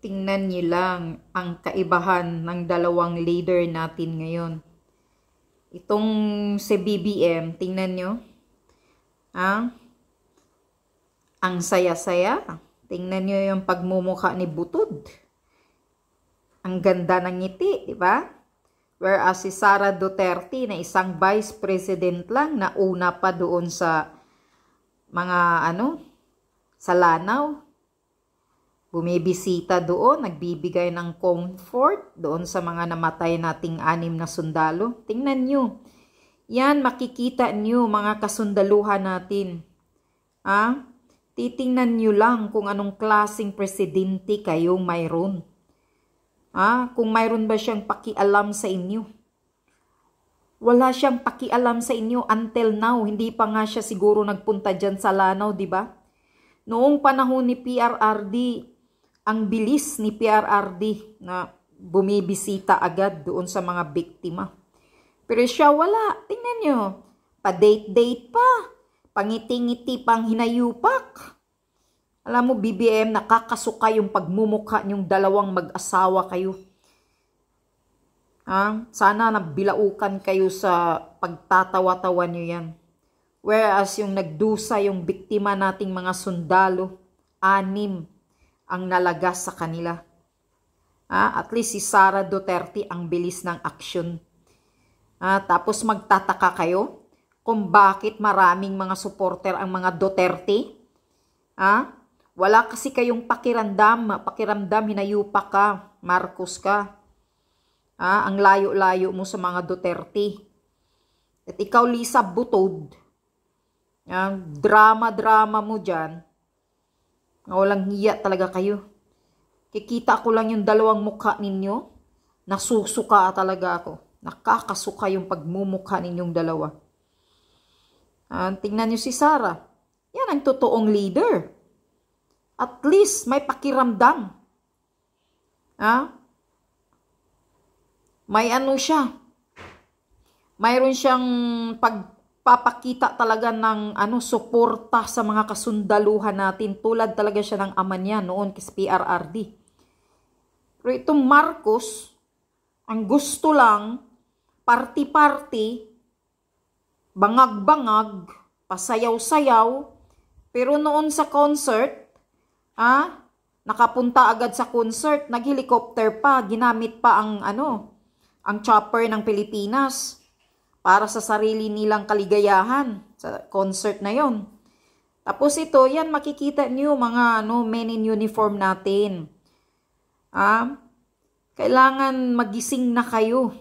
Tingnan niyo lang ang kaibahan ng dalawang leader natin ngayon. Itong si BBM, tingnan niyo. Ang saya-saya. Tingnan niyo yung pagmumukha ni Butod. Ang ganda ng ngiti, di ba? Whereas si Sara Duterte na isang vice president lang, na una pa doon sa mga sa Lanao. Bumibisita doon, nagbibigay ng comfort doon sa mga namatay nating 6 na sundalo. Tingnan nyo. Yan, makikita nyo mga kasundaluhan natin. Titingnan nyo lang kung anong klaseng presidente kayo mayroon. Kung mayroon ba siyang pakialam sa inyo. Wala siyang pakialam sa inyo until now. Hindi pa nga siya siguro nagpunta dyan sa Lanao, di ba? Noong panahon ni PRRD, ang bilis ni PRRD na bumibisita agad doon sa mga biktima. Pero siya wala. Tingnan nyo. Pa-date-date pa. Pangiti-ngiti pang hinayupak. Alam mo, BBM, nakakasuka yung pagmumukha niyong dalawang mag-asawa kayo. Sana nabilaukan kayo sa pagtatawa-tawa niyo yan. Whereas yung nagdusa, yung biktima nating mga sundalo, 6 ang nalagas sa kanila. At least si Sara Duterte ang bilis ng aksyon. Tapos magtataka kayo kung bakit maraming mga supporter ang mga Duterte. Wala kasi kayong pakiramdam, hinayupak ka, Marcos ka. Ang layo-layo mo sa mga Duterte. At ikaw, Lisa Butod, drama-drama mo dyan, walang hiya talaga kayo. Kikita ko lang yung dalawang mukha ninyo, nasusuka talaga ako. Nakakasuka yung pagmumukha ninyong dalawa. Tingnan nyo si Sara. Yan ang totoong leader. At least may pakiramdam. May siya. Mayroon siyang pagpapakita talaga ng suporta sa mga kasundaluhan natin. Tulad talaga siya ng ama niya noon kay PRRD. Pero itong Marcos, ang gusto lang, party-party, bangag-bangag, pasayaw-sayaw, pero noon sa concert, nakapunta agad sa concert, nag-helicopter pa, ginamit pa ang chopper ng Pilipinas para sa sarili nilang kaligayahan sa concert na yon. Tapos ito, yan makikita niyo mga men in uniform natin. Kailangan magising na kayo.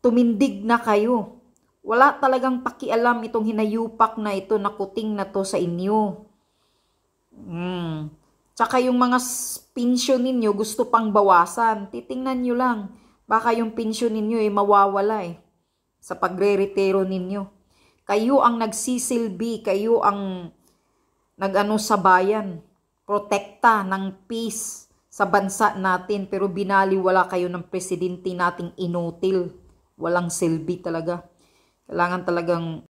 Tumindig na kayo. Wala talagang pakialam itong hinayupak na ito, nakuting na to sa inyo. Tsaka yung mga pensyon ninyo gusto pang bawasan. Titingnan nyo lang. Baka yung pensyon ninyo mawawala sa pagre-retiro ninyo. Kayo ang nagsisilbi, kayo ang sa bayan. Protekta ng peace sa bansa natin. Pero binaliwala kayo ng presidente nating inutil. Walang silbi talaga. Kailangan talagang